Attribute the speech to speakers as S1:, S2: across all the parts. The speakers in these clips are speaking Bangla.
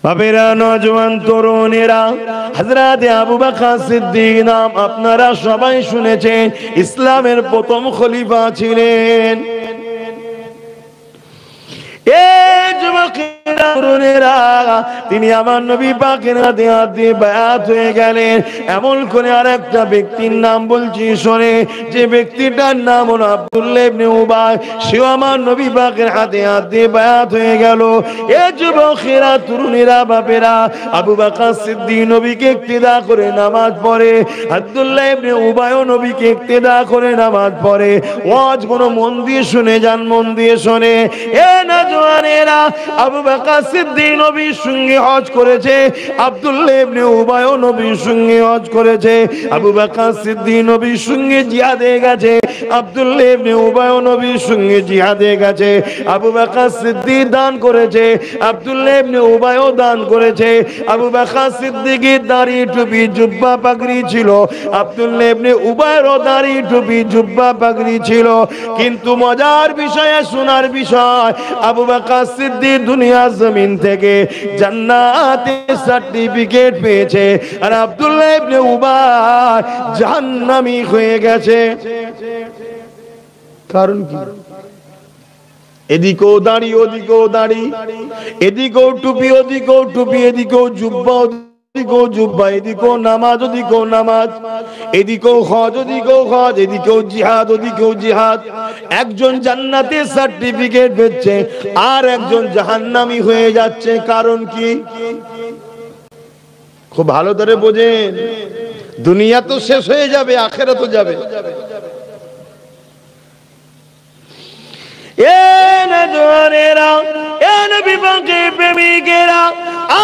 S1: বাবেরা, নওজোয়ান তরুণেরা, হযরত আবু বকর সিদ্দিক নাম আপনারা সবাই শুনেছেন, ইসলামের প্রথম খলিফা ছিলেন। তিনি আমার নবী পাকের হাতে হাত দিয়ে বায়াত হয়ে গেলেন। এমন করে আরেকটা ব্যক্তির নাম বলছি শোনে, যে ব্যক্তিটার নাম হলো আব্দুল্লাহ ইবনে উবাই, সেও আমার নবী পাকের হাতে হাত দিয়ে বায়াত হয়ে গেল। এ যুবকেরা, তরুণেরা, বাপেরা, আবু বকর সিদ্দিক নবীকে ইক্তেদা করে নামাজ পড়ে, আব্দুল্লাহ ইবনে উবাইও নবীকে ইক্তেদা করে নামাজ পড়ে। ওয়াজ গুলো মন দিয়ে শুনে যান, মন দিয়ে শুনে। এ নওজোয়ানেরা, আবু বকর সিদ্দিক নবীর সঙ্গে হজ করেছে, আব্দুল্লাহ ইবনে উবাইও নবীর সঙ্গে হজ করেছে। আবু বকর সিদ্দিক নবীর সঙ্গে জিহাদে গেছে, আব্দুল্লাহ ইবনে উবাইও নবীর সঙ্গে জিহাদে গেছে। আবু বকর সিদ্দিক দান করেছে, আব্দুল্লাহ ইবনে উবাইও দান করেছে। আবু বকর সিদ্দিকের দাড়ি, টুপি, জুব্বা, পাগড়ি ছিল, আব্দুল্লাহ ইবনে উবাইয়েরও দাড়ি, টুপি, জুব্বা, পাগড়ি ছিল। কিন্তু মজার বিষয়, শোনার বিষয়, আবু বকর সিদ্দিক দুনিয়া জমিন থেকে জান্নাতের সার্টিফিকেট পেয়েছে, আর আব্দুল্লাহ ইবনে উবাই জাহান্নামী হয়ে গেছে। কারণ কি? এদিকেও দাড়ি, ওদিকেও দাড়ি, এদিকেও টুপি, ওদিকেও টুপি, এদিকেও জুব্বা, এদিকেও জুব্বা, এদিকেও নামাজ, ওদিকেও নামাজ, এদিকেও হজ, ওদিকেও হজ, এদিকেও জিহাদ, ওদিকেও জিহাদ। একজন জান্নাতের সার্টিফিকেট পেচ্ছে, আর একজন জাহান্নামী হয়ে যাচ্ছে। কারণ কি? খুব ভালো করে বোঝেন, দুনিয়া তো শেষ হয়ে যাবে, আখিরাতও যাবে।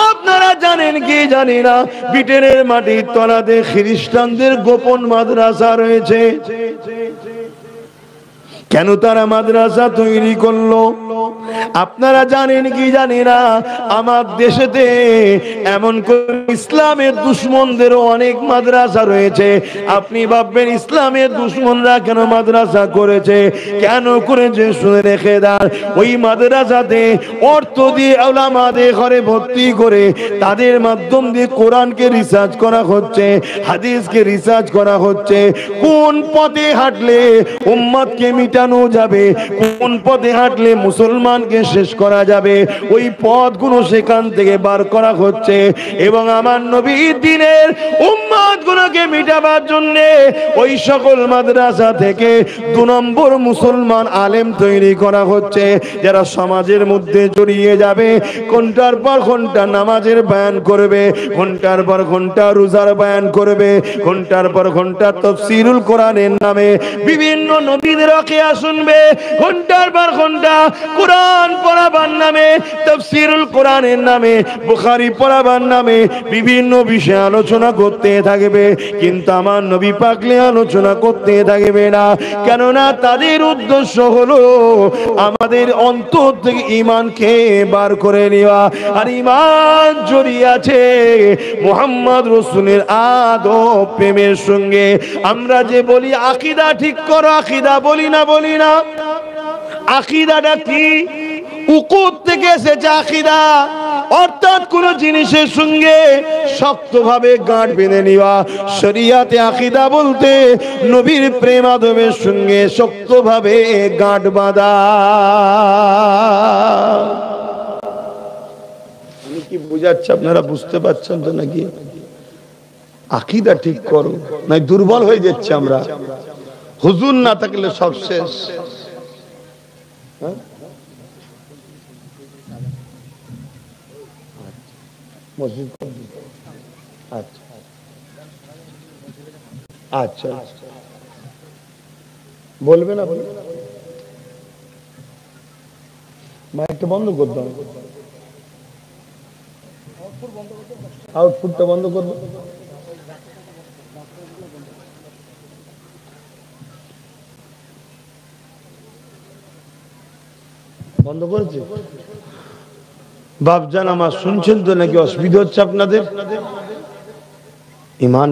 S1: আপনারা জানেন কি জানি না, ব্রিটেনের মাটির তলাতে খ্রিস্টানদের গোপন মাদ্রাসা রয়েছে। কেন তারা মাদ্রাসা তৈরি করলো আপনারা জানেন কি জানি না? আমার দেশেতে এমন করে ইসলামের দুশমনদেরও অনেক মাদ্রাসা রয়েছে। আপনি ভাববেন ইসলামের দুশমনরা কেন মাদ্রাসা করেছে, কেন করেছে, শুনে রেখে দেন। ওই মাদ্রাসাতে অর্থ দিয়ে উলামাদের ঘরে ভর্তি করে তাদের মাধ্যম দিয়ে কোরআনকে রিসার্চ করা হচ্ছে, হাদিসকে রিসার্চ করা হচ্ছে। কোন পথে হাঁটলে উম্মতকে মিটানো যাবে, কোন পথে হাঁটলে মুসলমানকে শেষ করা যাবে, ওই পথগুলো সেখান থেকে বার করা হচ্ছে। এবং আমার নবীর দ্বীনের উম্মতগুলোকে মিটাবার জন্য ওই সকল মাদ্রাসা থেকে 2 নম্বর মুসলমান আলেম তৈরি করা হচ্ছে, যারা সমাজের মধ্যে জড়িয়ে যাবে, ঘন্টার পর ঘন্টা নামাজের বয়ান করবে, ঘন্টার পর ঘন্টা রোজার বয়ান করবে, ঘন্টার পর ঘন্টা তাফসীরুল কোরআনের নামে বিভিন্ন নবীদের ওয়াকিয়া শুনবে, ঘন্টার পর ঘন্টা কোরআন পড়াবার নামে, তাফসীরুল কোরআনের নামে, বুখারী পড়াবার নামে বিভিন্ন বিষয়ে আলোচনা করতে থাকবে। কিন্তু আমার নবী পাকলে আলোচনা করতে থাকবে না, কেননা তাদের উদ্দেশ্য হলো আমাদের অন্তর থেকে ঈমানকে বার করে নেওয়া। আর ঈমান জড়িয়ে আছে মুহাম্মদ রাসূলের আদব প্রেমের সঙ্গে। আমরা যে বলি আকীদা ঠিক করো, আকীদা বলি না, বলি না? আকীদাটা কি? উকুদ থেকে এসেছে আকীদা, অর্থাৎ কোন জিনিসের সঙ্গে শক্তভাবে গাঁট বেঁধে নেওয়া। শরীয়তে আকীদা বলতে নবীর প্রেম আদবের সঙ্গে শক্তভাবে গাঁট বাঁধা। আমি কি বুঝাচ্ছি, আপনারা বুঝতে পারছেন তো নাকি? আকীদা ঠিক করো, নাই দুর্বল হয়ে যাচ্ছে আমরা। হুজুর না থাকলে সব শেষ। আচ্ছা, বলবে না? মাইকটা বন্ধ করতে হবে, আউটপুটটা বন্ধ করবো। বন্ধ করেছে? বাপজান আমার শুনছেন তো নাকি? অসুবিধা হচ্ছে আপনাদের? ঈমান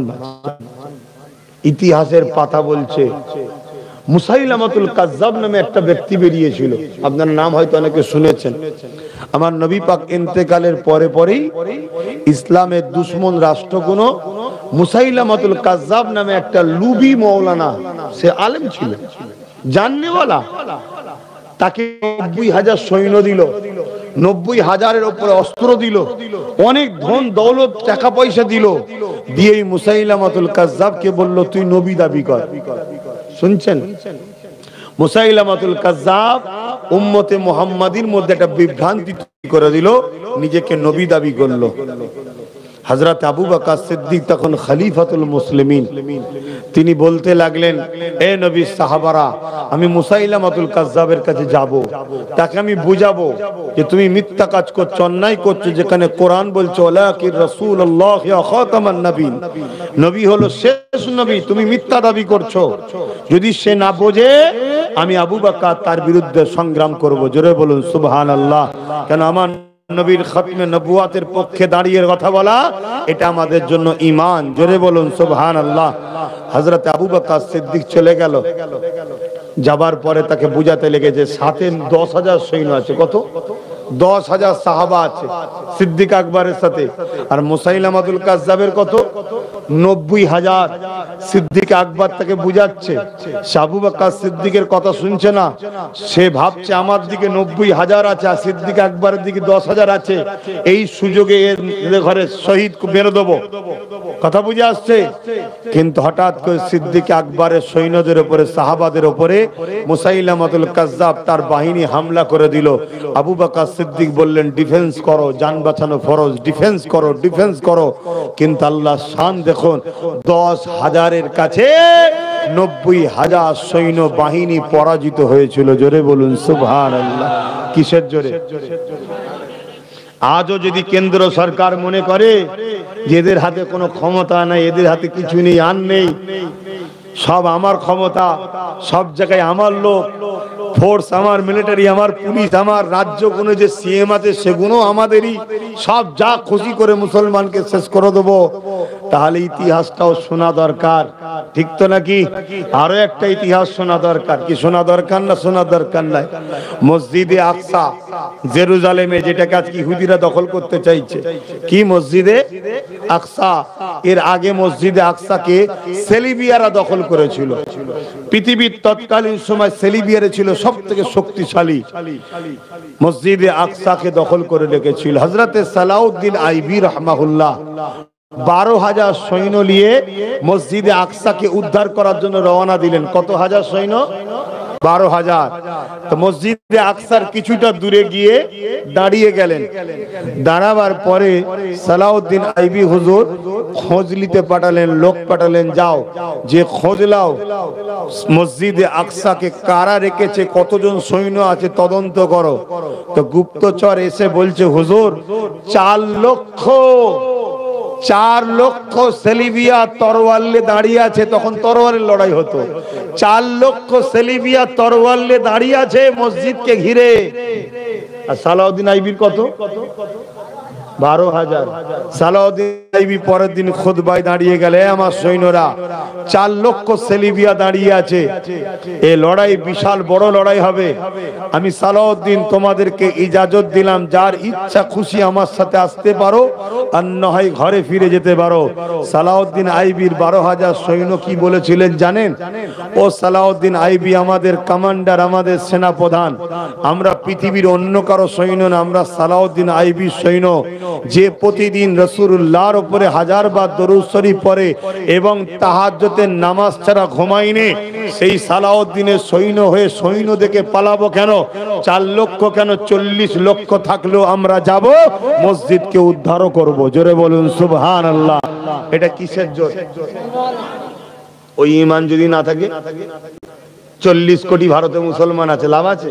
S1: ইতিহাসের পাতা বলছে মুসাইলামাতুল কাজ্জাব নামে একটা ব্যক্তি বেরিয়েছিল, আপনার নাম হয়তো অনেকে শুনেছেন। আমার নবী পাক ইন্তেকালের পরে পরেই ইসলামের দুশ্মন রাষ্ট্রগুণ মুসাইলামাতুল কাজ্জাব নামে একটা লুবি মৌলানা, সে আলেম ছিল, জাননেওয়ালা, তাকে 90,000 সৈন্য দিল, 90,000-এর উপরে অস্ত্র দিল, অনেক ধন দৌলত টাকা পয়সা দিল, দিয়ে মুসাইলামাতুল কাজ্জাবকে বলল তুই নবী দাবি কর। শুনছেন? মুসাইলামাতুল কাজ্জাব উম্মতে মুহাম্মাদির মধ্যে একটা বিভ্রান্তি তৈরি করে দিল, নিজেকে নবী দাবি করলো। হযরত আবু বকর সিদ্দিক তখন খলিফাতুল মুসলিমিন, তিনি বলতে লাগলেন, এ নবীর সাহাবারা, আমি মুসাইলামাতুল কাজ্জাবের কাছে যাব, তাকে আমি বুঝাবো যে তুমি মিথ্যা কাজ করছো, অন্যায় করছো, যেখানে কোরআন বলছে ওয়ালাকির রাসূলুল্লাহ ইয়া খাতামান নবীন, নবী হলো শেষ নবী, তুমি মিথ্যা দাবি করছো। যদি সে না বোঝে, আমি আবু বকর তার বিরুদ্ধে সংগ্রাম করব। জোরে বলুন সুবহানাল্লাহ। কেন আমার নবীর খতমে নবুয়াতের পক্ষে দাঁড়িয়ে কথা বলা, এটা আমাদের জন্য ঈমান। জোরে বলুন সুবহানাল্লাহ। হযরত আবু বকর সিদ্দিক চলে গেল, যাবার পরে তাকে বুঝাতে লেগেছে সাথে 10,000 সৈন্য আছে। কত? 10,000 সাহাবা আছে সিদ্দিক আকবরের সাথে। আর মুসাইলামাতুল কাজ্জাবের কত? 90,000। সিদ্দিক আকবর তাকে বুঝাচ্ছে, আবু বকর সিদ্দিকের কথা শুনছে না, সে ভাবছে আমার দিকে 90,000 আছে আর সিদ্দিক আকবরের দিকে 10,000 আছে, এই সুযোগে এর ঘরে শহীদ মেরে দেবো। কথা বুঝে আসছে? কিন্তু হঠাৎ করে সিদ্দিক আকবরের সৈন্যদের উপরে, সাহাবাদের উপরে মুসাইলামাতুল কাজ্জাব তার বাহিনী হামলা করে দিল। আবু বকর সিদ্দিক বললেন ডিফেন্স করো, জান বাঁচানো ফরজ, ডিফেন্স করো, ডিফেন্স করো। কিন্তু আল্লাহ শান দেখুন, 10,000-এর কাছে 90,000 সৈন্য বাহিনী পরাজিত হয়েছিল। জোরে বলুন সুবহানাল্লাহ। কিসের জোরে? আজও যদি কেন্দ্র সরকার মনে করে যে এদের হাতে কোনো ক্ষমতা নাই, এদের হাতে কিছু নেই, আর নেই, সব আমার ক্ষমতা, সব জায়গায় আমার লোক, ফোর্স আমার, মিলিটারি আমার, পুলিশ আমার, রাজ্য কোনো যে সিএম আছে সেগুলো আমাদেরই, সব যা খুশি করে মুসলমানকে শেষ করে দেবো, তাহলে ইতিহাসটাও শোনা দরকার। ঠিক তো নাকি? আরো একটা ইতিহাস শোনা দরকার। কি শোনা দরকার না? শোনা দরকার নাই। মসজিদে আকসা জেরুজালেমে, যেটাকে আজকে ইহুদিরা দখল করতে চাইছে, কি মসজিদে আকসা, এর আগে মসজিদে আকসাকে সেলিবিয়ারা দখল করেছিল। পৃথিবীর তৎকালীন সময় সেলিবিয়ারে ছিল সব থেকে শক্তিশালী, মসজিদে আকসাকে দখল করে রেখেছিল। হযরতে সালাউদ্দিন আইবি রাহমাহুল্লাহ 12,000 সৈন্য নিয়ে মসজিদে আকসাকে উদ্ধার করার জন্য রওনা দিলেন। কত হাজার সৈন্য? 12,000। তো মসজিদে আকসার কিছুটা দূরে গিয়ে দাঁড়িয়ে গেলেন। দাঁড়াবার পরে সালাউদ্দিন আইবি হুজুর খোঁজ নিতে পাঠালেন, লোক পাঠালেন, যাও যে খোঁজ লাও মসজিদে আকসাকে কারা রেখেছে, কতজন সৈন্য আছে তদন্ত করো। তো গুপ্তচর এসে বলছে, হুজুর 4 লক্ষ সেলিবিয়া তরোয়ার নিয়ে দাঁড়িয়ে আছে। তখন তরোয়ারের লড়াই হতো। 4 লক্ষ সেলিবিয়া তরোয়ার নিয়ে দাঁড়িয়ে আছে মসজিদকে ঘিরে। আর সালাউদ্দিন আইবির কত? 12,000। সালাউদ্দিন আইবি পরের দিন খুতবায় দাঁড়িয়ে গেলে, আমার সৈন্যরা 4 লক্ষ সেলিবিয়া দাঁড়িয়ে আছে, এই লড়াই বিশাল বড় লড়াই হবে। আমি সালাউদ্দিন তোমাদেরকে ইজাজত দিলাম, যার ইচ্ছা খুশি আমার সাথে আসতে পারো, আর না হয় ঘরে ফিরে যেতে পারো। সালাউদ্দিন আইবির 12,000 সৈন্য কি বলেছিলেন জানেন? ও সালাউদ্দিন আইবি আমাদের কমান্ডার, আমাদের সেনাপ্রধান, আমরা পৃথিবীর অন্য কারো সৈন্য না, আমরা সালাউদ্দিন আইবির সৈন্য, যে প্রতিদিন রাসূলুল্লাহর উপরে 1000 বার দরুদ শরীফ পড়ে এবং তাহাজ্জুদের নামাজ ছাড়া ঘুমায়নি। সেই সালাউদ্দিনের সৈন্য হয়ে সৈন্য দেখে পালাবো কেন? 4 লক্ষ কেন, 40 লক্ষ থাকলেও আমরা যাব, মসজিদকে উদ্ধারও করব। জোরে বলুন সুবহানাল্লাহ। এটা কিসের জোর? ওই ঈমান যদি না থাকে, 40 কোটি ভারতে মুসলমান আছে, লাভ আছে?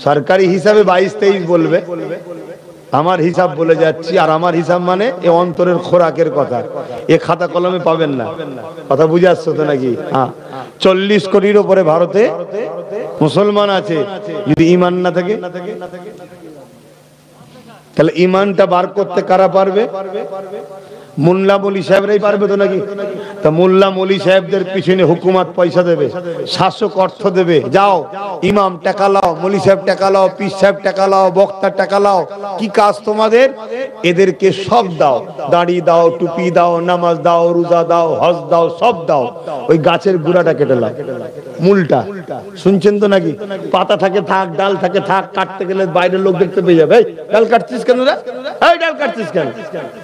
S1: সরকারি হিসাবে 22-23 বলবে, আমার হিসাব বলে যাচ্ছি। আর আমার হিসাব মানে এ অন্তরের খোরাকের কথা, এ খাতা কলমে পাবেন না। কথা বুঝে আসছো তো নাকি? হ্যাঁ, 40 কোটির উপরে ভারতে মুসলমান আছে। যদি ঈমান না থাকে, তাহলে ঈমানটা বার করতে কারা পারবে? মোল্লা মৌলী সাহেবরাই পারবে তো নাকি? তা মোল্লা মৌলী সাহেবদের পিছনে হুকুমত পয়সা দেবে, শাসক অর্থ দেবে, যাও ইমাম টাকা লাও, মৌলী সাহেব টাকা লাও, পীর সাহেব টাকা লাও, বক্তা টাকা লাও, কি কাজ তোমাদের? এদেরকে সব দাও, দাড়ি দাও, টুপি দাও, নামাজ দাও, রোজা দাও, হজ দাও, সব দাও, ওই গাছের গুড়াটা কেটে লাও, মূলটা। শুনছেন তো নাকি? পাতা থাকে থাক, ডাল থাকে থাক, কাটতে গেলে বাইরের লোক দেখতে পেয়ে যাবে, এই ডাল কাটছিস কেন রে, এই ডাল কাটছিস কেন?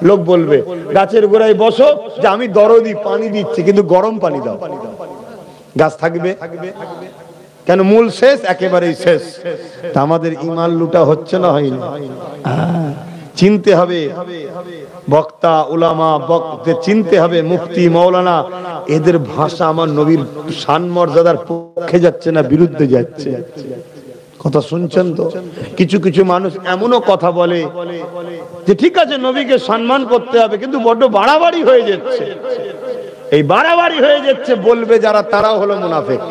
S1: লোক বলবে গাছের গোড়ায় বসো, যে আমি দরদি, পানি দিচ্ছি কিন্তু গরম পানি দাও। গাছ থাকবে কেন? মূল শেষ, একেবারেই শেষ। তা আমাদের ঈমান লুটা হচ্ছে না হয়নি? চিনতে হবে বক্তা উলামা, বক্তা চিনতে হবে, মুফতি মাওলানা, এদের ভাষা আমার নবীর শান মর্যাদার পক্ষে যাচ্ছে না, বিরুদ্ধে যাচ্ছে। কথা শুনছেন তো? কিছু কিছু মানুষ এমনও কথা বলে যে ঠিক আছে নবীকে সম্মান করতে হবে, কিন্তু বড্ড বাড়াবাড়ি হয়ে যাচ্ছে। এই বাড়াবাড়ি হয়ে যাচ্ছে বলবে যারা, তারাও হলো মুনাফিক।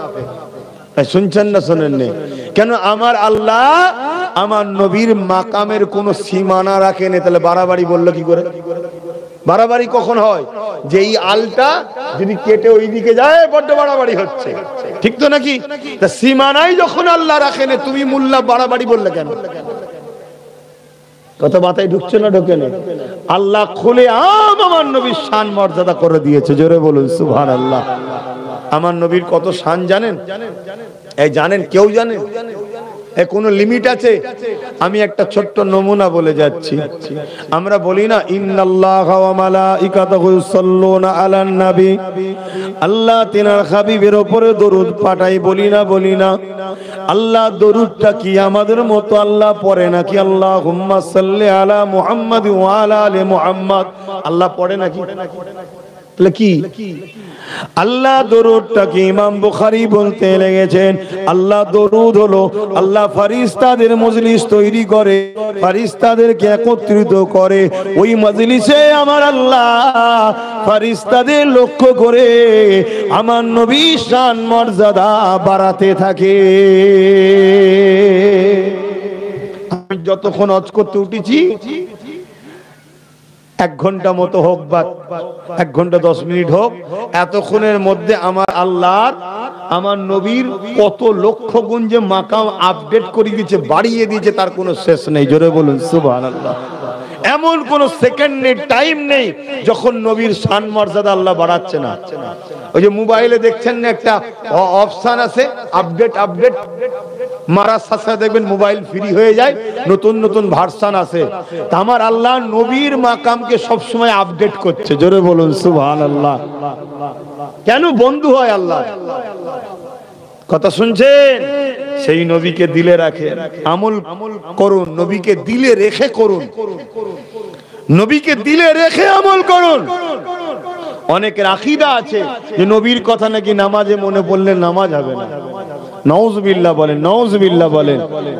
S1: শুনছেন না শোনেননি? কেন? আমার আল্লাহ আমার নবীর মাকামের কোন সীমানা রাখেন, তাহলে বাড়াবাড়ি বললো কি করে? বাড়াবাড়ি কখন হয়? যে এই আলটা যদি কেটে ওই দিকে যায়, বড্ড বাড়াবাড়ি হচ্ছে, ঠিক তো নাকি? তা সীমানাই যখন আল্লাহ রাখেন, তুমি মোল্লা বাড়াবাড়ি বললে কেন? কত মাথায় ঢুকছে না? ঢোকে না? আল্লাহ খুলে আমার নবীর শান মর্যাদা করে দিয়েছে, জোরে বলুন সুবহানাল্লাহ। আমার নবীর কত শান জানেন? এই জানেন? কেউ জানে? কোনো লিমিট আছে? আমি একটা ছোট্ট নমুনা বলে যাচ্ছি। আমরা বলি না ইন্নাল্লাহা ওয়া মালাইকাতাহু ইউসাল্লুনা আলান নবী, আল্লাহ তিনার হাবিবের উপরে দরুদ পাঠাই, বলি না? বলি না? আল্লাহ দরুদটা কি আমাদের মতো আল্লাহ পড়ে নাকি? আল্লাহুম্মা সাল্লি আলা মুহাম্মাদ ওয়া আলা আলি মুহাম্মাদ আল্লাহ পড়ে নাকি? তাহলে কি আল্লাহ দরুদটাকে ইমাম বুখারী বলতে লেগেছেন, আল্লাহ দরুদ হলো আল্লাহ ফেরেশতাদের মজলিস তৈরি করে, ফেরেশতাদেরকে একত্রিত করে, ওই মজলিসে আমার আল্লাহ ফেরেশতাদের লক্ষ্য করে আমার নবীর শান মর্যাদা বাড়াতে থাকে। আমি যতক্ষণ হজ করতে উঠেছি, 1 ঘন্টা মতো হোক বা 1 ঘন্টা 10 মিনিট হোক, এতক্ষণের মধ্যে আমার আল্লাহর আমার নবীর কত লক্ষ গুণ যে মাকাম আপডেট করে দিয়েছে, বাড়িয়ে দিয়েছে, তার কোনো শেষ নেই। জোরে বলুন সুবহানাল্লাহ। এমন কোন সেকেন্ডের টাইম নেই যখন নবীর শান মর্যাদা আল্লাহ বাড়াচ্ছে না। ওই যে মোবাইলে দেখছেন না একটা অপশন আছে, আপডেট, আপডেট মারার সাথে দেখবেন মোবাইল ফ্রি হয়ে যায়, নতুন নতুন ভার্সন আছে। তা আমার আল্লাহ নবীর মাকামকে সব সময় আপডেট করছে। জোরে বলুন সুবহানাল্লাহ। কেন? বন্ধু হয় আল্লাহ। কথা শুনছেন? সেই নবীকে দিলে রাখেন, আমল করুন, নবীকে দিলে রেখে করুন, নবীকে দিলে রেখে আমল করুন। অনেকের আকীদা আছে যে নবীর কথা নাকি নামাজে মনে পড়লে নামাজ হবে না। নাউজুবিল্লাহ বলেন, নাউজুবিল্লাহ বলেন।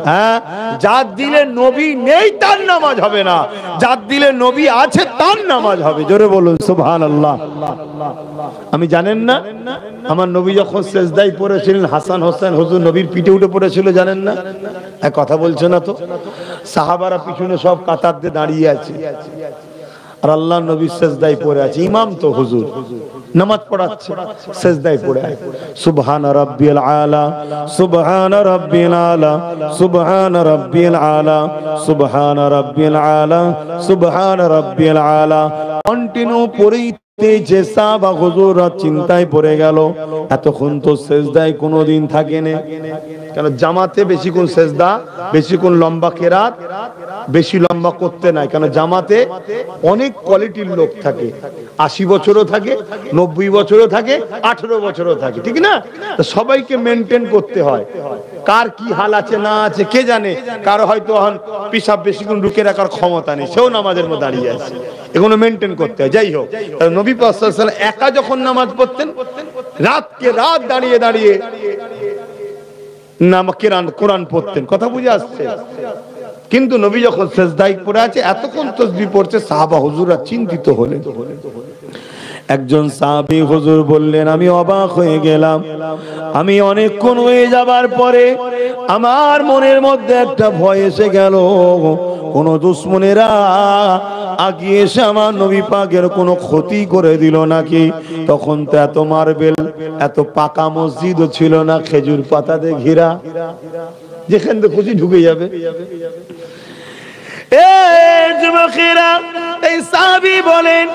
S1: হ্যাঁ, যার দিলে নবী নেই তার নামাজ হবে না, যার দিলে নবী আছে তার নামাজ হবে। জোরে বলুন সুবহানাল্লাহ। আমি জানেন না আমার নবী যখন সেজদায় পড়েছিলেন, হাসান হোসেন হুজুর নবীর পিঠে উঠে পড়েছিল, জানেন না? এক কথা বলছে না তো? সাহাবারা পিছনে সব কাতার দিয়ে দাঁড়িয়ে আছে, আর আল্লাহ নবী সেজদায় পড়ে আছে। ইমাম তো হুজুর নামাজ পড়াচ্ছে, সেজদায় পড়ে আছে। সুবহানা রাব্বিয়াল আলা, সুবহানা রাব্বিয়াল আলা, সুবহানা রাব্বিয়াল আলা, সুবহানা রাব্বিয়াল আলা, সুবহানা রাব্বিয়াল আলা কন্টিনিউ পড়েই যে সাহাবা হুজুররা চিন্তায় পড়ে গেল, এতক্ষণ তো সেজদায় কোনোদিন থাকেনি। কেন? জামাতে বেশিক্ষণ সেজদা, বেশিক্ষণ লম্বা কেরাত, বেশি লম্বা করতে নাই। কেন? জামাতে অনেক কোয়ালিটির লোক থাকে, 80 বছরও থাকে, 90 বছরও থাকে, 18 বছরও থাকে, ঠিক না? সবাইকে মেনটেন করতে হয়। কার কি হাল আছে না আছে কে জানে? কারো হয়তো পিসাব বেশিক্ষণ রুকে রাখার ক্ষমতা নেই, সেও নামাজের মধ্যে দাঁড়িয়ে আছে, এগুলো মেনটেন করতে হয়। যাই হোক, নবী পাক সাল্লাল্লাহু আলাইহি ওয়াসাল্লাম একা যখন নামাজ পড়তেন, রাতকে রাত দাঁড়িয়ে দাঁড়িয়ে কোরআন পড়তেন। কথা বুঝে আসছে? কিন্তু নবী যখন সেজদায় পড়ে আছে, এতক্ষণ তাসবিহ পড়ছে, সাহাবা হুজুররা চিন্তিত হলেন। একজন সাহাবী হুজুর বললেন, আমি অবাক হয়ে গেলাম, আমি অনেকক্ষণ হয়ে যাবার পরে আমার মনের মধ্যে একটা ভয় এসে গেল। কোন দুশমনেরা আগিয়ে এসে আমার নবী পাকের কোনো ক্ষতি করে দিল নাকি? তখন তো এত মার্বেল, এত পাকা মসজিদও ছিল না, খেজুর পাতাতে ঘেরা, যেখান থেকে খুশি ঢুকে যাবে। যুবকেরা, এই সাহাবী বলেন,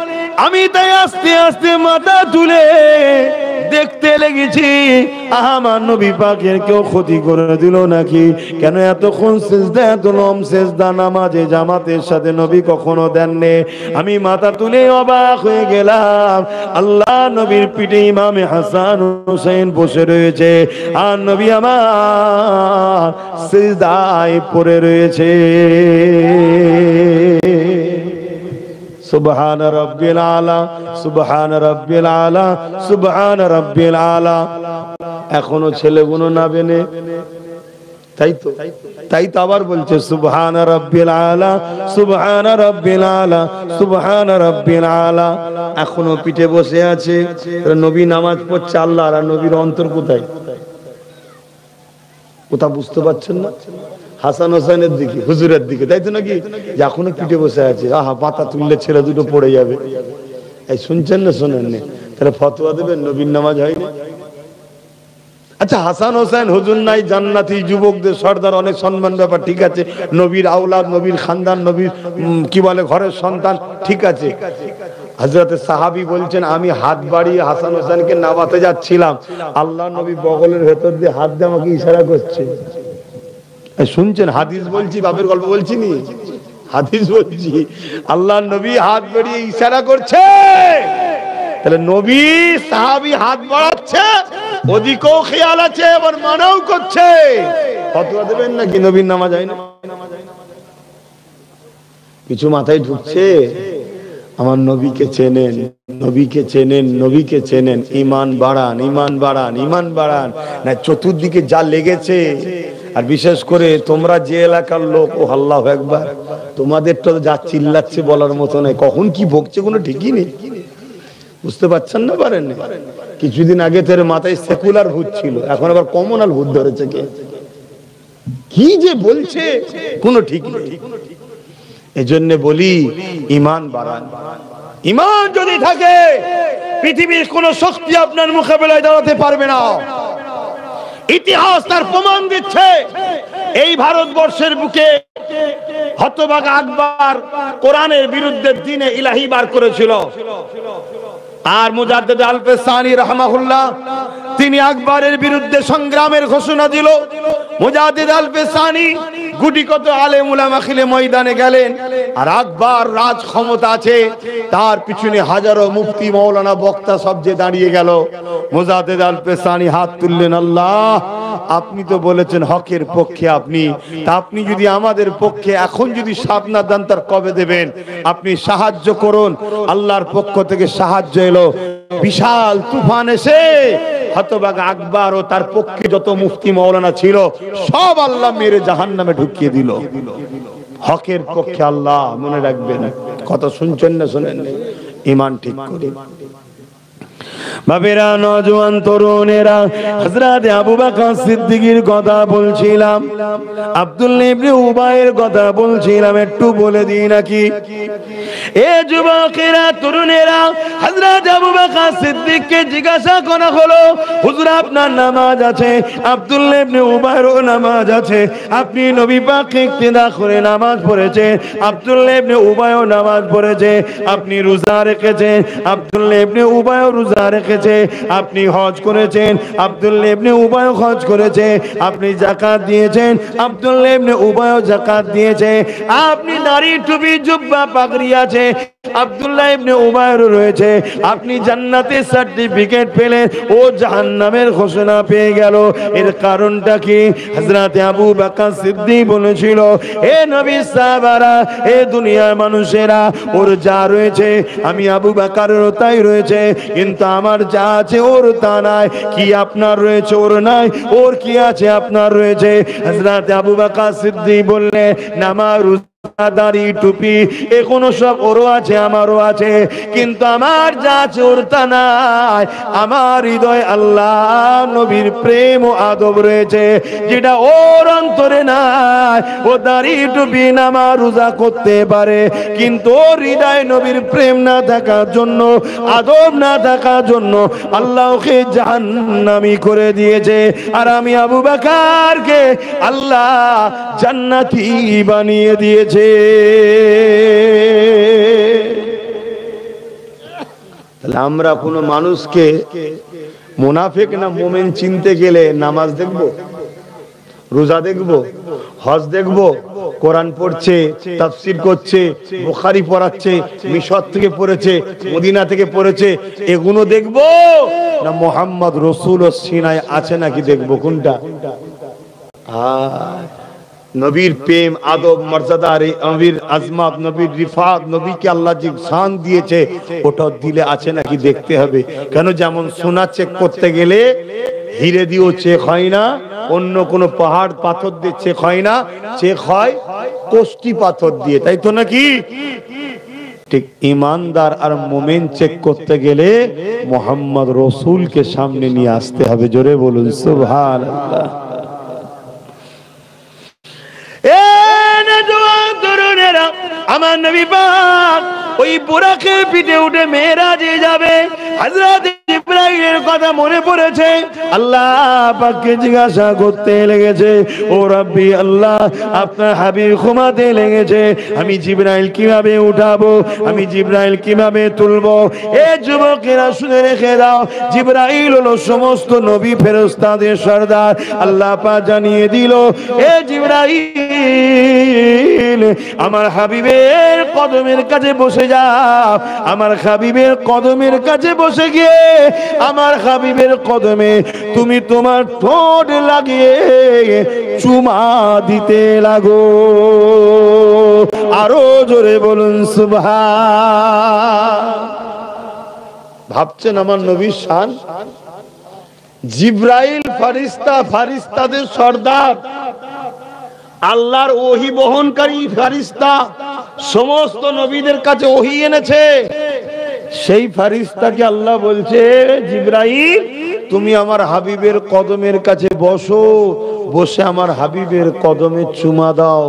S1: আমি তাই আস্তে আস্তে মাথা তুলে দেখতে লেগেছি, আমার নবী পাকের কেউ ক্ষতি করে দিল নাকি? কেন এতক্ষণ সিজদা, এত লম সিজদা নামাজে জামাতের সাথে নবী কখনো দেননি। আমি মাথা তুলে অবাক হয়ে গেলাম। আল্লাহ নবীর পিঠে ইমামে হাসান হুসাইন বসে রয়েছে, আর নবী আমার সিজদায় পড়ে রয়েছে। সুবহান রাব্বিল আলা, সুবহান রাব্বিল আলা, সুবহান রাব্বিল আলা। এখনো ছেলেগুলো নাবেনে, তাই তো আবার বলছে সুবহান রাব্বিল আলা, সুবহান রাব্বিল আলা, সুবহান রাব্বিল আলা। এখনো পিঠে বসে আছে। নবী নামাজ পড়ছে, আল্লাহ আর নবীর অন্তর কোথায়? কোথা বুঝতে পারছেন না? হাসান হোসেনের দিকে, হুজুরের দিকে, তাই তো নাকি? এখনো পিঠে বসে আছে, আহা পাতা তুললে ছেলে দুটো পড়ে যাবে। এই শুনছেন না শোনেননি? তাহলে ফতোয়া দেবেন নবীর নামাজ হয়নি। আচ্ছা, হাসান হোসেন হুজুর নাই, জান্নাতি যুবকদের সর্দার, অনেক সম্মান ব্যাপার, ঠিক আছে। নবীর আওলাদ, নবীর খানদান, নবীর কি বলে ঘরের সন্তান, ঠিক আছে। হযরতে সাহাবী বলছেন, আমি হাত বাড়িয়ে হাসান হোসেনকে নামাতে যাচ্ছিলাম, আল্লাহ নবী বগলের ভেতর দিয়ে হাত দিয়ে আমাকে ইশারা করছে। শুনছেন? হাদিস বলছি, বাপের গল্প বলছি নি, হাদিস বলছি। আল্লাহ নবী হাত বাড়িয়ে ইশারা করছে, তাহলে নবী সাহাবী হাত বাড়াচ্ছে, ওদিকেও খেয়াল আছে, আবার মানাও করছে। ফতোয়া দেবেন নাকি নবীর নামাজ হয় না? কিছু মাথায় ঢুকছে? আমার নবীকে চেনেন, নবীকে চেনেন, নবীকে চেনেন, ঈমান বাড়ান, ঈমান বাড়ান, ঈমান বাড়ান। না চতুর্দিকে যা লেগেছে, আর বিশেষ করে তোমরা যে এলাকার লোক, ও আল্লাহু আকবার, তোমাদের তো যা চিল্লাচ্ছে বলার মতো নয়, কখন কি ভোগছে কোনো ঠিকই নেই। বুঝতে পারছেন না? পারেন? কিছুদিন আগে তোর মাথায় সেকুলার ভূত ছিল, এখন আবার কমনাল ভূত ধরেছে। কে কি যে বলছে কোনো ঠিক নেই। এজন্য বলি, ঈমান বাড়ান। ঈমান যদি থাকে, পৃথিবীর কোন শক্তি আপনার মোকাবেলায় দাঁড়াতে পারবে না। ইতিহাস তার প্রমাণ দিচ্ছে। এই ভারতবর্ষের বুকে হতভাগা আকবর কোরআনের বিরুদ্ধে দ্বীনে ইলাহি বার করেছিল, আর মুজাদ্দিদ আল-ফিসানি রাহমাহুল্লাহ তিনি আকবরের বিরুদ্ধে সংগ্রামের ঘোষণা দিল। মুজাদ্দিদ আল-ফিসানি গুটি কত আলেম উলামা খিলে ময়দানে গেলেন, আর আকবর রাজ ক্ষমতা আছে, তার পিছনে হাজারো মুফতি মাওলানা বক্তা সব যে দাঁড়িয়ে গেল। মুজাদ্দিদ আল-ফিসানি হাত তুললেন, আল্লাহ আপনি তো বলেছেন হকের পক্ষে আপনি, তা আপনি যদি আমাদের পক্ষে এখন যদি সাধনা দেন, তার কবে দেবেন? আপনি সাহায্য করুন। আল্লাহর পক্ষ থেকে সাহায্য এলো, বিশাল তুফান এসে হতভাগা আকবর ও তার পক্ষে যত মুফতি মাওলানা ছিল সব আল্লাহ মেরে জাহান্নামে ঢুকিয়ে দিল। হকের পক্ষে আল্লাহ, মনে রাখবেন। কথা শুনছেন না শোনেন? ঈমান ঠিক করে বাবেরা, নওজোয়ান তরুণেরা, হযরত আবু বকর সিদ্দিকের কথা বলছিলাম, আব্দুল্লাহ ইবনে উবাইয়ের কথা বলছিলাম, একটু বলে দিই নাকি? এ যুবকেরা, তরুণেরা, হযরত আবু বকর সিদ্দিককে জিজ্ঞাসা করা হলো, হুজুর আপনার নামাজ আছে, আব্দুল্লাহ ইবনে উবাইয়েরও নামাজ আছে, আপনি নবী পাককে ইক্তেদা করে নামাজ পড়েছেন, আব্দুল্লাহ ইবনে উবাইও নামাজ পড়েছে, আপনি রোজা রেখেছেন, আব্দুল্লাহ ইবনে উবাইও রোজা রেখেছে, আপনি হজ করেছেন, আব্দুল্লাহ ইবনে উবাই হজ করেছে, আপনি যাকাত দিয়েছেন, আব্দুল্লাহ ইবনে উবাই যাকাত দিয়েছে, আপনি দাড়ি টুপি জুব্বা পাগড়ি আছে, আব্দুল্লাহ ইবনে উবাইর রয়েছে, আপনি জান্নাতের সার্টিফিকেট পেলেন, ও জাহান্নামের ঘোষণা পেয়ে গেল। এর কারণটা কি? হযরত আবু বকর সিদ্দিক বলেছিল, হে নবীর সাহাবারা, হে দুনিয়ার মানুষেরা, ওর যা রয়েছে আমি আবু বকরেরও তাই রয়েছে, কিন্তু আমার যা আছে ওর তা নাই। কি আপনার রয়েছে ওর নাই, ওর কি আছে আপনার রয়েছে? হযরত আবু বকর সিদ্দিক বললেন, নামাজ রোজা দাড়ি টুপি এখনো সব ওরও আছে আমারও আছে, কিন্তু আমার যা আছে ওর তা নাই। আমার হৃদয় আল্লাহ নবীর প্রেম ও আদব রয়েছে, যেটা ওর অন্তরে নাই। ও দাড়ি টুপি নামাজ রোজা করতে পারে, কিন্তু ওর হৃদয় নবীর প্রেম না থাকার জন্য, আদব না থাকার জন্য আল্লাহ ওকে জাহান্নামী করে দিয়েছে। আর আমি আবু বকরকে আল্লাহ জান্নাতি বানিয়ে দিয়েছে। তাহলে আমরা কোনো মানুষকে মুনাফিক না মুমিন চিনতে গেলে নামাজ দেখব, রোজা দেখব, হজ দেখব, কোরআন পড়ছে, তাফসীর করছে, বুখারী পড়াচ্ছে, মিশর থেকে পড়েছে, মদিনা থেকে পড়েছে, এগুলো দেখব না মুহাম্মদ রাসূল সিনায় আছে নাকি দেখব? কোনটা? নবীর প্রেম, আদব, মর্যাদা, নবীর আজমত, নবীর রিফাত, নবীকে আল্লাহ যে শান দিয়েছে ওটা দিলে আছে নাকি দেখতে হবে। কেন? যেমন সোনা চেক করতে গেলে হিরে দিয়েও চেক হয় না, অন্য কোনো পাহাড় পাথর দিয়ে চেক হয় না, চেক হয় কোষ্টি পাথর দিয়ে, তাই তো নাকি? ঠিক ইমানদার আর মুমিন চেক করতে গেলে মুহাম্মদ রাসূলকে সামনে নিয়ে আসতে হবে। জোরে বলুন সুবহানাল্লাহ। আমার নবী পাক ওই বুরাকের পিঠে উঠে মেরাজে যাবে। হযরত ইব্রাহিমের কথা মনে পড়েছে, আল্লাহ পাককে জিজ্ঞাসা করতে লেগেছে, ও রাব্বি আল্লাহ, আপনার হাবিব ঘুমাতে লেগেছে, আমি জিবরাইল কিভাবে উঠাবো, আমি জিবরাইল কিভাবে তুলবো? এ যুবকেরা শুনে রেখে দাও, জিবরাইল হলো সমস্ত নবী ফেরেশতাদের সরদার। আল্লাহ পাক জানিয়ে দিল, এ জিবরাইল আমার হাবিবের কদমের কাছে বসে যাও। আমার হাবিবের কদমের কাছে বসে গিয়ে আমার হাবিবের কদমে তুমি তোমার ঠোঁট লাগিয়ে চুমা দিতে লাগো। আরো জোরে বলুন সুবহান। ভাবছেন আমার নবীর শান? জিবরাইল ফারিস্তা, ফারিস্তাদের সর্দার, আল্লাহর ওহী বহনকারী ফারিস্তা, সমস্ত নবীদের কাছে ওহী এনেছে। সেই ফারিস্তাকে আল্লাহ বলছে, জিবরাইল তুমি আমার হাবিবের কদমের কাছে বসো, বসে আমার হাবিবের কদমে চুমা দাও।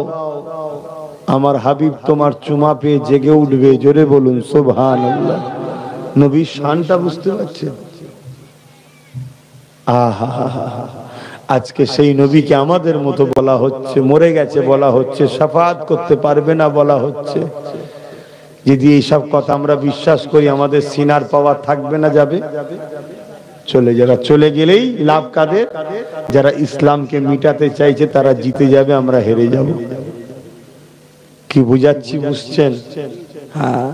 S1: আমার হাবিব তোমার চুমা পেয়ে জেগে উঠবে। জোরে বলুন সুবহানাল্লাহ। নবীর শানটা বুঝতে পারছেন? আহা, আজকে সেই নবীকে আমাদের মতো বলা হচ্ছে, মরে গেছে বলা হচ্ছে, শাফাআত করতে পারবে না বলা হচ্ছে। যদি এইসব কথা আমরা বিশ্বাস করি, আমাদের সিনার পাওয়ার থাকবে না, যাবে চলে যাবে। চলে গেলেই লাভ কাদের? যারা ইসলামকে মিটাতে চাইছে তারা জিতে যাবে, আমরা হেরে যাব। কি বুঝাচ্ছি বুঝছেন? হ্যাঁ।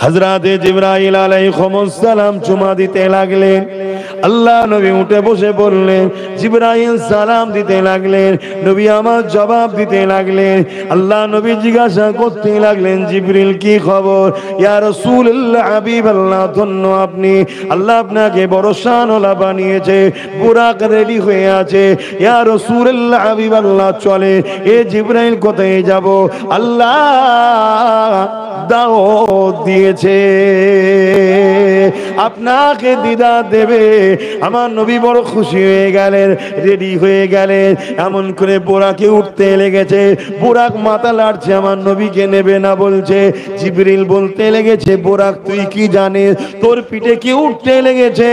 S1: হযরত জিবরাইল আলাইহিস সালাম চুমা দিতে লাগলেন। আল্লাহ নবী উঠে বসে বললেন, জিবরাইল সালাম দিতে লাগলেন, নবী আমার জবাব দিতে লাগলেন। আল্লাহ নবী জিজ্ঞাসা করতে লাগলেন, জিবরিল কি খবর? ইয়া রাসূলুল্লাহ, হাবিবাল্লাহ, ধন্য আপনি, আল্লাহ আপনাকে বড় শানওয়ালা বানিয়েছে, বুরাক রেডি হয়ে আছে। ইয়া রাসূলুল্লাহ, হাবিবাল্লাহ, চলে। এ জিবরাইল কোথায় যাব? আল্লাহ দাওয়াত দিয়েছে, আপনাকে দিদার দেবে। আমার নবী বড় খুশি হয়ে গেলেন, রেডি হয়ে গেলেন। এমন করে বোরাকে উঠতে লেগেছে, বোরাক মাথা লাড়ছে, আমার নবীকে নেবে না বলছে। জিবরিল বলতে লেগেছে, বোরাক তুই কি জানিস, তোর পিঠে কি উঠতে লেগেছে?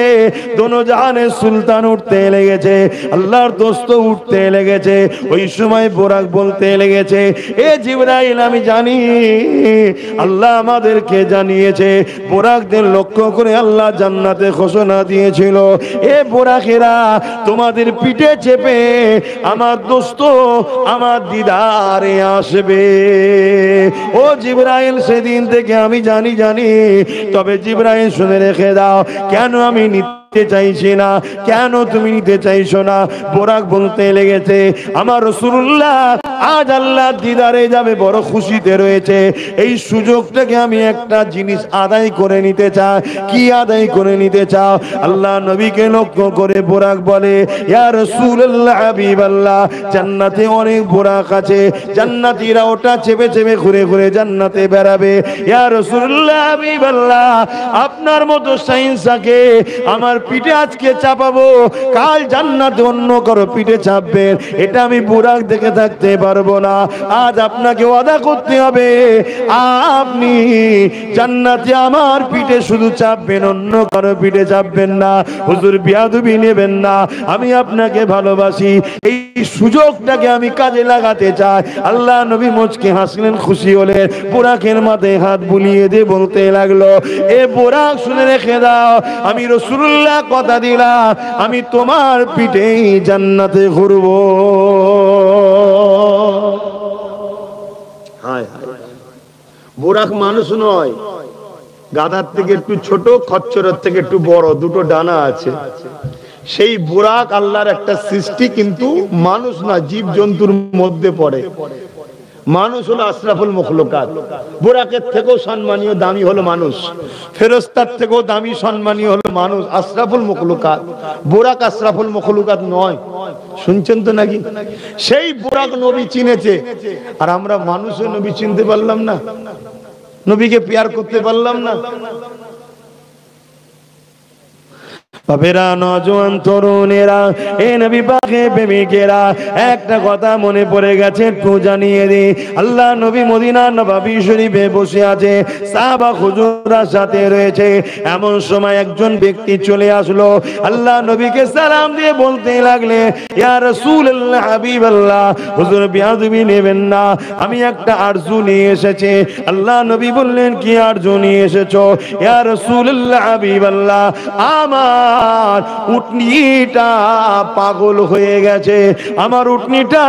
S1: দোনো জাহানের সুলতান উঠতে লেগেছে, আল্লাহর দোস্ত উঠতে লেগেছে। ওই সময় বোরাক বলতে লেগেছে, এ জিবরাইল আমি জানি, আল্লাহ আমাদেরকে জানিয়েছে, বোরাকদের লক্ষ্য করে আল্লাহ জান্নাতে ঘোষণা দিয়েছিল, এ বোরাকেরা তোমাদের পিঠে চেপে আমার দোস্ত আমার দিদারে আসবে। ও জিবরাইল, সেদিন থেকে আমি জানি, তবে জিবরাইল শুনে রেখে দাও, কেন আমি নিতে চাইছি না, কেন তুমি নিতে চাইছো না? বোরাক বলতে লেগেছে, আমার রাসূলুল্লাহ আজ আল্লাহ দিদারে যাবে, বড় খুশিতে রয়েছে। এই সুযোগটাকে আমি একটা জিনিস আদায় করে নিতে চাই। কি আদায় করে নিতে চাও? আল্লাহ নবীকে লক্ষ্য করে বুরাক বলে, ইয়া রাসূলুল্লাহ হাবিবাল্লাহ, জান্নাতে অনেক বুরাক আছে, জান্নাতীরা ওটা চেপে চেপে ঘুরে ঘুরে জান্নাতে বেড়াবে। ইয়া রাসূলুল্লাহ হাবিবাল্লাহ, আপনার মতো সাইন্সাকে আমার পিঠে আজকে চাপাবো, কাল জান্নাতে অন্য কারো পিঠে চাপবেন, এটা আমি বুরাক দেখে থাকতে পারবো না। আজ আপনাকে ওয়াদা করতে হবে, আপনি জান্নাতে আমার পিঠে শুধু চাপবেন, অন্য কারো পিঠে চাপবেন না। হুজুর বিয়াদবি নেবেন না, আমি আপনাকে ভালোবাসি, এই সুযোগটাকে আমি কাজে লাগাতে চাই। আল্লাহ নবী মুচকি হাসলেন, খুশি হলেন, বুরাকের মাথায় হাত বুলিয়ে দিয়ে বলতে লাগলো, এ বুরাক শুনে রেখে দাও, আমি রাসূলুল্লাহ কথা দিলাম, আমি তোমার পিঠেই জান্নাতে ঘুরবো। হায় হায়, বুরাক মানুষ নয়, গাধার থেকে একটু ছোট, খচ্চরের থেকে একটু বড়, দুটো ডানা আছে। সেই বুরাক আল্লাহর একটা সৃষ্টি, কিন্তু মানুষ না, জীব জন্তুর মধ্যে পড়ে। মানুষ হলো আশরাফুল মখলুকাত, বুরাকের থেকেও সম্মানীয় দামি হলো মানুষ, ফেরেশতার থেকেও দামি সম্মানীয় হলো মানুষ, আশরাফুল মখলুকাত। বুরাক আশরাফুল মখলুকাত নয়, শুনছেন তো নাকি? সেই বুরাক নবী চিনেছে, আর আমরা মানুষও নবী চিনতে পারলাম না, নবীকে প্যার করতে পারলাম না। বাবেরা, নজওয়ান তরুণেরা, এ নবী পাকের প্রেমিকেরা, একটা কথা মনে পড়ে গেছে, একটু জানিয়ে দিই। আল্লাহ নবী মদিনার নববী শরীফে বসে আছে, সাহাবা হুজুররা সাথে রয়েছে। এমন সময় একজন ব্যক্তি চলে আসলো, আল্লাহ নবীকে সালাম দিয়ে বলতে লাগলে, ইয়া রাসূলুল্লাহ হাবিবাল্লাহ, হুজুর বিয়াদবি নেবেন না, আমি একটা আরজু নিয়ে এসেছি। আল্লাহ নবী বললেন, কি আরজু নিয়ে এসেছো? ইয়া রাসূলুল্লাহ হাবিবাল্লাহ, আমার উটনিটা পাগল হয়ে গেছে, আমার উটনিটা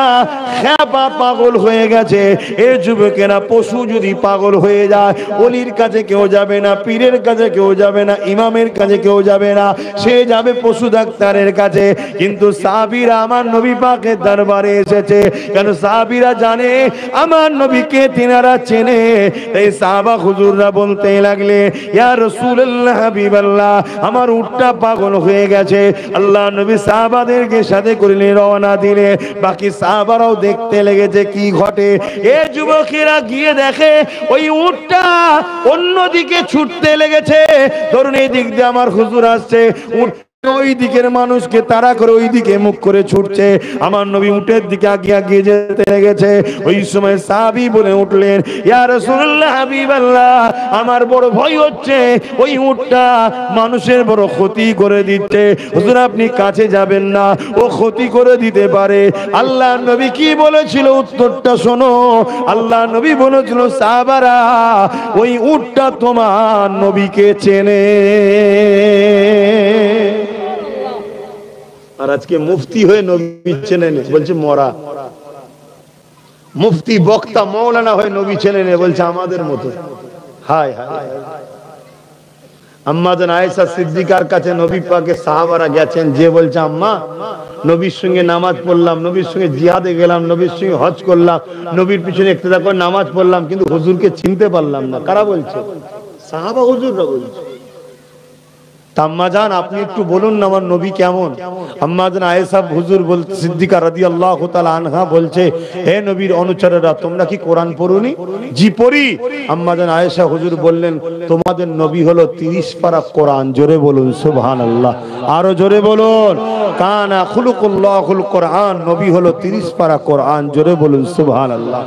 S1: খেপা পাগল হয়ে গেছে। এই যুবকেরা, পশু যদি পাগল হয়ে যায়, ওলির কাছে কেউ যাবে না, পীরের কাছে কেউ যাবে না, ইমামের কাছে কেউ যাবে না, সে যাবে পশু ডাক্তারের কাছে। কিন্তু সাহাবীরা আমার নবী পাকের দরবারে এসেছে, কেন? সাহাবীরা জানে আমার নবীকে তিনারা চেনে। এই সাহাবা হুজুররা বলতে লাগলে, ইয়া রাসূলুল্লাহ হাবিবাল্লাহ, আমার উটটা পাগল হয়ে গেছে। আল্লাহ নবী সাহাবাদেরকে সাথে করে রওনা দিলে, বাকি সাহাবারাও দেখতে লেগেছে কি ঘটে। এই যুবকেরা গিয়ে দেখে ওই উটটা অন্যদিকে ছুটতে লেগেছে। ধরুন এই দিক দিয়ে আমার হুজুর আসছে, উট ওই দিকের মানুষকে তাড়া করে ওই দিকে মুখ করে ছুটছে। আমার নবী উটের দিকে আগিয়ে যেতে লেগেছে। ওই সময় সাহাবী বলে উঠলেন, ইয়া রাসূলুল্লাহ হাবিবাল্লাহ, আমার বড় ভয় হচ্ছে, ওই উটটা মানুষের বড় ক্ষতি করে দিচ্ছে। হুজুর আপনি কাছে যাবেন না, ও ক্ষতি করে দিতে পারে। আল্লাহ নবী কি বলেছিল? উত্তরটা শোনো। আল্লাহ নবী বলেছিল, সাহাবারা, ওই উটটা তোমার নবীকে চেনে। আর আজকে মুফতি হয়ে নবী চেনে নে, বলছে মরা। মুফতি বক্তা মৌলানা হয়ে নবী চেনে নে, বলছে আমাদের মতো। হায় হায়। আম্মা জান আয়েশা সিদ্দিকার কাছে নবী পাকের সাহাবারা গেছেন, যে বলছে, আম্মা, নবীর সঙ্গে নামাজ পড়লাম, নবীর সঙ্গে জিহাদে গেলাম, নবীর সঙ্গে হজ করলাম, নবীর পিছনে ইক্তেদা করে নামাজ পড়লাম, কিন্তু হুজুরকে চিনতে পারলাম না। কারা বলছে? সাহাবা হুজুররা বলছে। আম্মা জান, আপনি একটু বলুন না আমার নবী কেমন? আম্মা জান আয়েশা হুজুর বলতে, সিদ্দিকা রাদিয়াল্লাহু তাআলা আনহা বলছে, হে নবীর অনুচরেরা, তোমরা কি কোরআন পড়োনি? জি পড়ি। আম্মা জান আয়েশা হুজুর বললেন, তোমাদের নবী হলো 30 পারা কোরআন। জোরে বলুন সুবহানাল্লাহ, আরো জোরে বলুন। কানা খুলুকুল্লাহুল কোরআন, নবী হলো 30 পারা কোরআন। জোরে বলুন সুবহানাল্লাহ।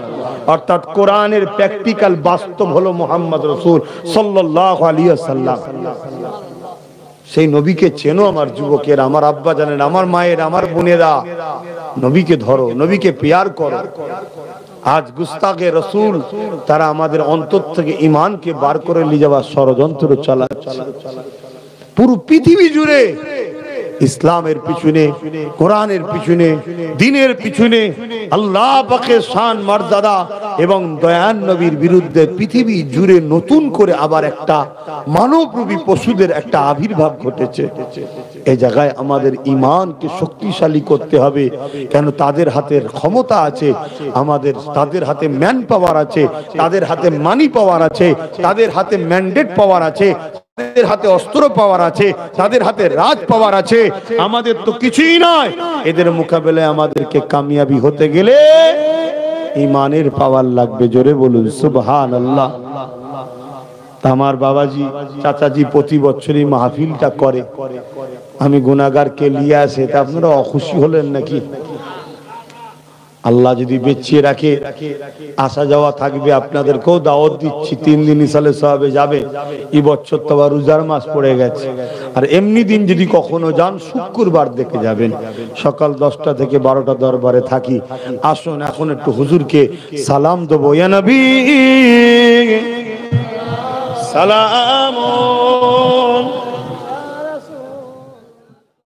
S1: অর্থাৎ কোরআনের প্র্যাকটিক্যাল বাস্তব হলো মুহাম্মদ রাসূল সাল্লাল্লাহু আলাইহি ওয়াসাল্লাম। সেই নবীকে চেনো আমার যুবকের, আমার আব্বা জানেন, আমার মায়ের, আমার বোনেরা, নবীকে ধরো, নবীকে প্যার করো। আজ গুস্তাখে রাসূল তারা আমাদের অন্তর থেকে ঈমানকে বার করে নিয়ে যাওয়ার ষড়যন্ত্র চালাচ্ছে। পুরো পৃথিবী জুড়ে ইসলামের পিছনে, কোরআনের পিছনে, দ্বীনের পিছনে আল্লাহ পাকের শান মর্যাদা এবং দয়ান নবীর বিরুদ্ধে পৃথিবী জুড়ে নতুন করে আবার একটা মানবরূপী পশুদের একটা আবির্ভাব ঘটেছে। এই জায়গায় আমাদের ঈমানকে শক্তিশালী করতে হবে, কেন তাদের হাতের ক্ষমতা আছে, আমাদের তাদের হাতে ম্যান পাওয়ার আছে, তাদের হাতে মানি পাওয়ার আছে, তাদের হাতে ম্যান্ডেট পাওয়ার আছে, তাদের হাতে অস্ত্র পাওয়ার আছে, তাদের হাতে রাজ পাওয়ার আছে। আমাদের তো কিছুই নয়। এদের মোকাবেলায় আমাদেরকে কামিয়াবি হতে গেলে ঈমানের পাওয়ার লাগবে। জোরে বলুন সুবহানাল্লাহ। আমার বাবাজি চাচাজি প্রতি বছরই মাহফিলটা করে, আমি গুনাহগারকে নিয়ে আসে, তা আপনারা অখুশি হলেন নাকি? আল্লাহ যদি বেঁচিয়ে রাখে আসা যাওয়া থাকবে, আপনাদেরকেও দাওয়াত দিচ্ছি। 3 দিন ইসালে সাহাবে যাবে। এই বছর তো আবার রোজার মাস পড়ে গেছে, আর এমনি দিন যদি কখনো যান শুক্রবার দেখে যাবেন। সকাল 10টা থেকে 12টা দরবারে থাকি। আসুন এখন একটু হুজুরকে সালাম দেবো। ইয়া নবী সালাম